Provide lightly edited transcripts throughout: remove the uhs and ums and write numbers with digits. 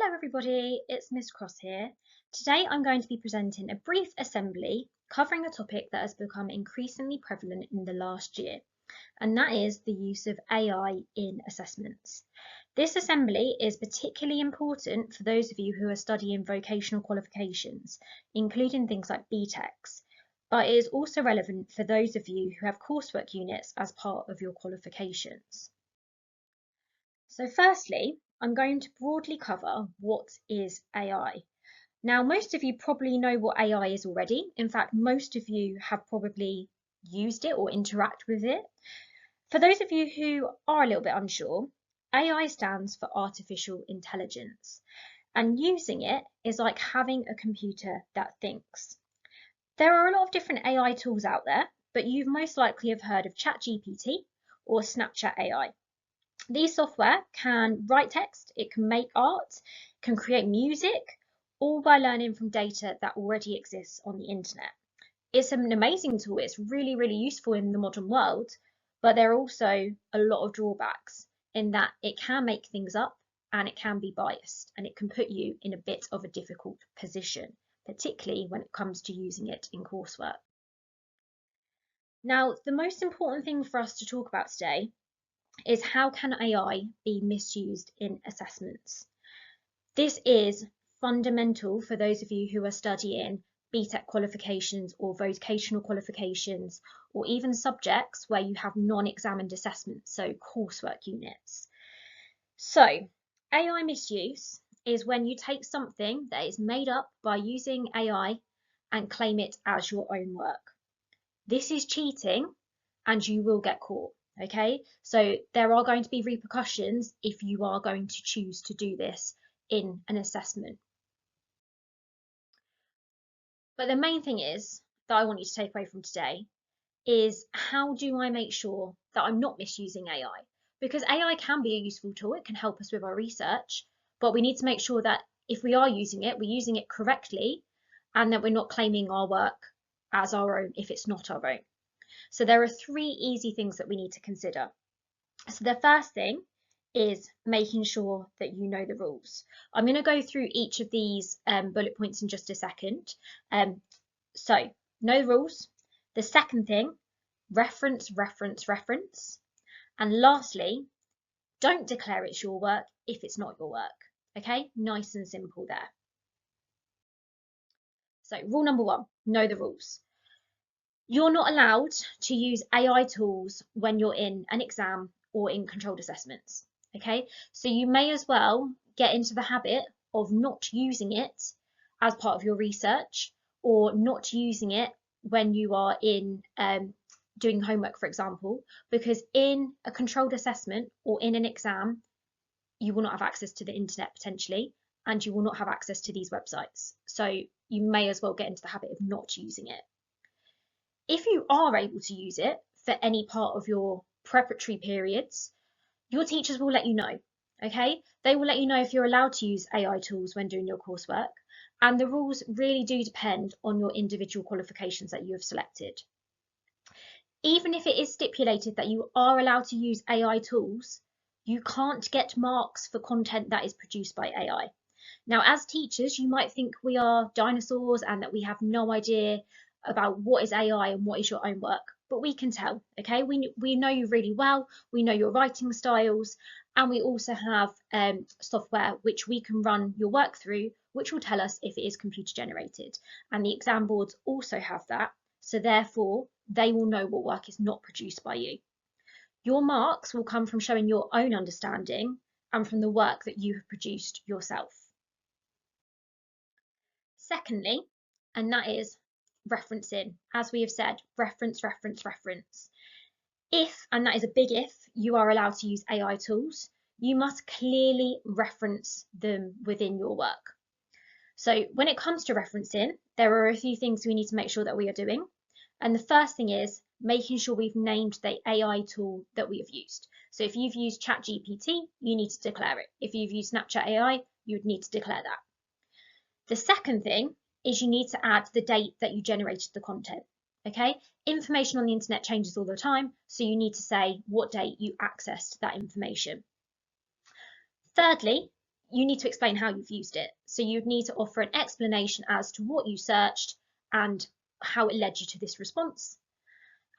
Hello everybody, it's Miss Cross here. Today I'm going to be presenting a brief assembly covering a topic that has become increasingly prevalent in the last year, and that is the use of AI in assessments. This assembly is particularly important for those of you who are studying vocational qualifications, including things like BTECs, but it is also relevant for those of you who have coursework units as part of your qualifications. So firstly, I'm going to broadly cover what is AI. Now, most of you probably know what AI is already. In fact, most of you have probably used it or interact with it. For those of you who are a little bit unsure, AI stands for artificial intelligence, and using it is like having a computer that thinks. There are a lot of different AI tools out there, but you've most likely have heard of ChatGPT or Snapchat AI. These software can write text, it can make art, can create music, all by learning from data that already exists on the internet. It's an amazing tool, it's really, really useful in the modern world, but there are also a lot of drawbacks in that it can make things up and it can be biased and it can put you in a bit of a difficult position, particularly when it comes to using it in coursework. Now, the most important thing for us to talk about today is how can AI be misused in assessments? This is fundamental for those of you who are studying BTEC qualifications or vocational qualifications, or even subjects where you have non-examined assessments, so coursework units. So, AI misuse is when you take something that is made up by using AI and claim it as your own work. This is cheating and you will get caught. Okay, so there are going to be repercussions if you are going to choose to do this in an assessment. But the main thing is that I want you to take away from today is how do I make sure that I'm not misusing AI? Because AI can be a useful tool, it can help us with our research, but we need to make sure that if we are using it, we're using it correctly and that we're not claiming our work as our own if it's not our own. So there are three easy things that we need to consider. So the first thing is making sure that you know the rules. I'm going to go through each of these bullet points in just a second. So know the rules. The second thing, reference, reference, reference. And lastly, don't declare it's your work if it's not your work. Okay, nice and simple there. So rule number one, know the rules. You're not allowed to use AI tools when you're in an exam or in controlled assessments, okay? So you may as well get into the habit of not using it as part of your research or not using it when you are in doing homework, for example, because in a controlled assessment or in an exam, you will not have access to the internet potentially, and you will not have access to these websites. So you may as well get into the habit of not using it. If you are able to use it for any part of your preparatory periods, your teachers will let you know, okay? They will let you know if you're allowed to use AI tools when doing your coursework, and the rules really do depend on your individual qualifications that you have selected. Even if it is stipulated that you are allowed to use AI tools, you can't get marks for content that is produced by AI. Now, as teachers, you might think we are dinosaurs and that we have no idea about what is AI and what is your own work, but we can tell, okay? We know you really well, we know your writing styles, and we also have software which we can run your work through, which will tell us if it is computer generated. And the exam boards also have that, so therefore they will know what work is not produced by you. Your marks will come from showing your own understanding and from the work that you have produced yourself. Secondly, and that is referencing. As we have said, reference, reference, reference. If, and that is a big if, you are allowed to use AI tools, you must clearly reference them within your work. So when it comes to referencing, there are a few things we need to make sure that we are doing. And the first thing is making sure we've named the AI tool that we have used. So if you've used ChatGPT, you need to declare it. If you've used Snapchat AI, you would need to declare that. The second thing is you need to add the date that you generated the content, okay? Information on the internet changes all the time, so you need to say what date you accessed that information. Thirdly, you need to explain how you've used it. So you'd need to offer an explanation as to what you searched and how it led you to this response.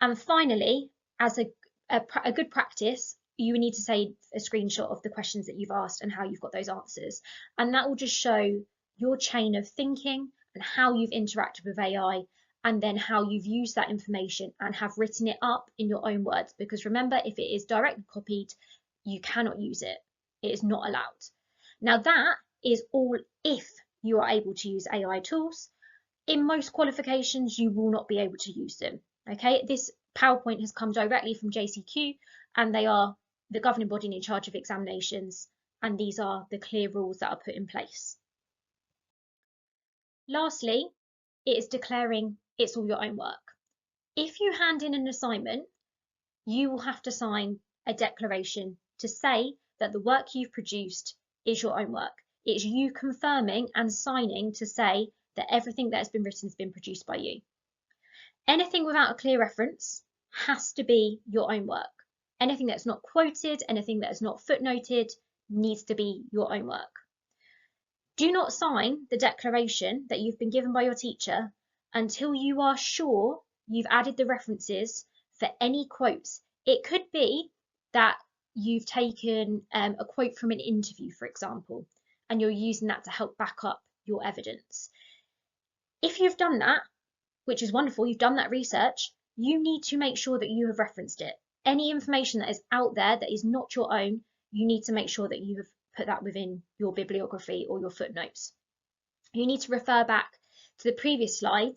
And finally, as a good practice, you need to say a screenshot of the questions that you've asked and how you've got those answers. And that will just show your chain of thinking and how you've interacted with AI, and then how you've used that information and have written it up in your own words. Because remember, if it is directly copied, you cannot use it. It is not allowed. Now that is all if you are able to use AI tools. In most qualifications, you will not be able to use them. Okay, this PowerPoint has come directly from JCQ, and they are the governing body in charge of examinations, and these are the clear rules that are put in place. Lastly, it is declaring it's all your own work. If you hand in an assignment, you will have to sign a declaration to say that the work you've produced is your own work. It's you confirming and signing to say that everything that has been written has been produced by you. Anything without a clear reference has to be your own work. Anything that's not quoted, anything that is not footnoted, needs to be your own work. Do not sign the declaration that you've been given by your teacher until you are sure you've added the references for any quotes. It could be that you've taken a quote from an interview, for example, and you're using that to help back up your evidence. If you've done that, which is wonderful, you've done that research, you need to make sure that you have referenced it. Any information that is out there that is not your own, you need to make sure that you have put that within your bibliography or your footnotes. You need to refer back to the previous slide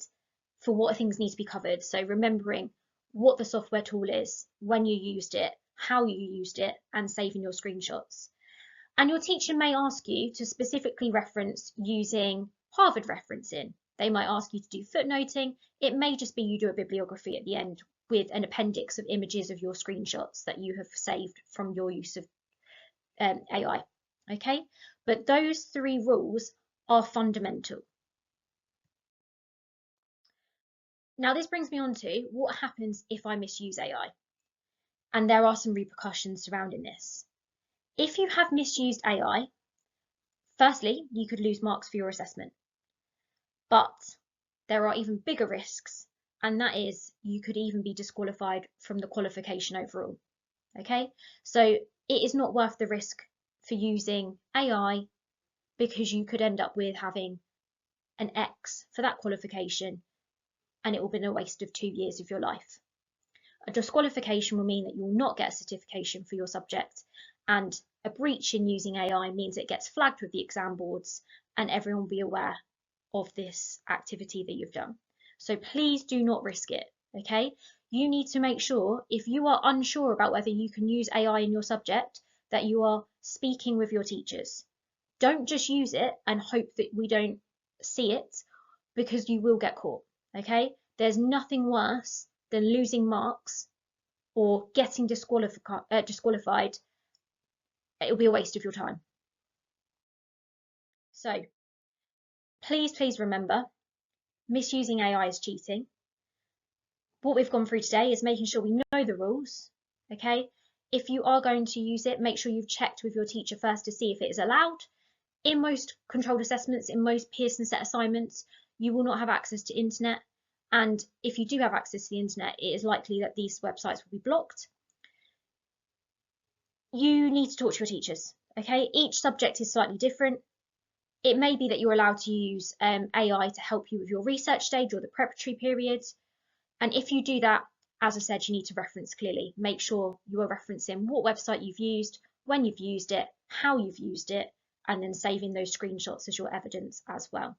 for what things need to be covered. So remembering what the software tool is, when you used it, how you used it, and saving your screenshots. And your teacher may ask you to specifically reference using Harvard referencing. They might ask you to do footnoting. It may just be you do a bibliography at the end with an appendix of images of your screenshots that you have saved from your use of AI. Okay, but those 3 rules are fundamental. Now this brings me on to what happens if I misuse AI. And there are some repercussions surrounding this. If you have misused AI, firstly, you could lose marks for your assessment. But there are even bigger risks, and that is you could even be disqualified from the qualification overall. Okay, so it is not worth the risk for using AI, because you could end up with having an X for that qualification, and it will be a waste of 2 years of your life. A disqualification will mean that you will not get a certification for your subject, and a breach in using AI means it gets flagged with the exam boards and everyone will be aware of this activity that you've done. So please do not risk it, okay? You need to make sure, if you are unsure about whether you can use AI in your subject, that you are speaking with your teachers. Don't just use it and hope that we don't see it, because you will get caught, okay? There's nothing worse than losing marks or getting disqualified. It will be a waste of your time. So please remember, misusing AI is cheating. What we've gone through today is making sure we know the rules, okay? If you are going to use it, make sure you've checked with your teacher first to see if it is allowed. In most controlled assessments, in most Pearson set assignments, you will not have access to internet. And if you do have access to the internet, it is likely that these websites will be blocked. You need to talk to your teachers, okay? Each subject is slightly different. It may be that you're allowed to use AI to help you with your research stage or the preparatory periods. And if you do that, as I said, you need to reference clearly. Make sure you are referencing what website you've used, when you've used it, how you've used it, and then saving those screenshots as your evidence as well.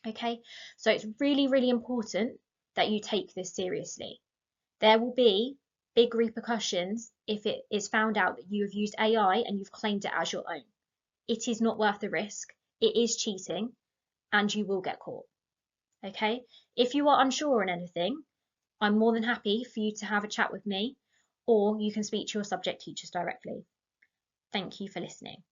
Okay, so it's really important that you take this seriously. There will be big repercussions if it is found out that you have used AI and you've claimed it as your own. It is not worth the risk. It is cheating, and you will get caught. Okay, if you are unsure on anything, I'm more than happy for you to have a chat with me, or you can speak to your subject teachers directly. Thank you for listening.